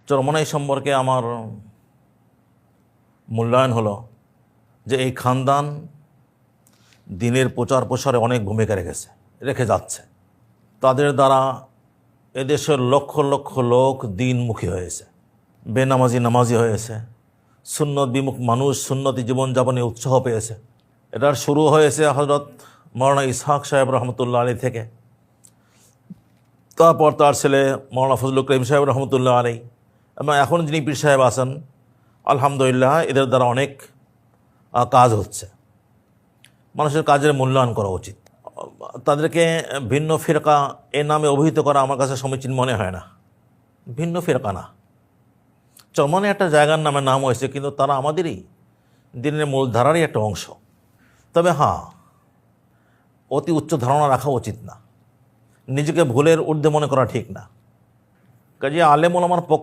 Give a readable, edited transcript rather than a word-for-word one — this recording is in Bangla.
চরমনাই সম্পর্কে আমার মূল্যায়ন হলো যে এই খানদান দিনের প্রচার প্রসারে অনেক ভূমিকা রেখে যাচ্ছে। তাদের দ্বারা এদেশের লক্ষ লক্ষ লোক দিনমুখী হয়েছে, নামাজি হয়েছে, সুন্নত বিমুখ মানুষ সুন্নতি জীবনযাপনে উৎসাহ পেয়েছে। এটার শুরু হয়েছে হযরত মাওলানা ইসহাক সাহেব রহমতুল্লাহ আলী থেকে, তারপর তার ছেলে মাওলানা ফজলুল করিম সাহেব রহমতুল্লাহ আলী, এবং এখন যিনি পীর সাহেব আছেন, আলহামদুলিল্লাহ এদের দ্বারা অনেক কাজ হচ্ছে। মানুষের কাজের মূল্যায়ন করা উচিত। তাদেরকে ভিন্ন ফিরকা এ নামে অভিহিত করা আমার কাছে সমীচীন মনে হয় না। ভিন্ন ফিরকা না, চরমনে একটা জায়গার নাম হয়েছে, কিন্তু তারা আমাদেরই দিনের মূলধারারই একটা অংশ। তবে হ্যাঁ, অতি উচ্চ ধারণা রাখা উচিত না, নিজেকে ভুলের ঊর্ধ্বে মনে করা ঠিক না। কাজে আলেম ওলামার পক্ষ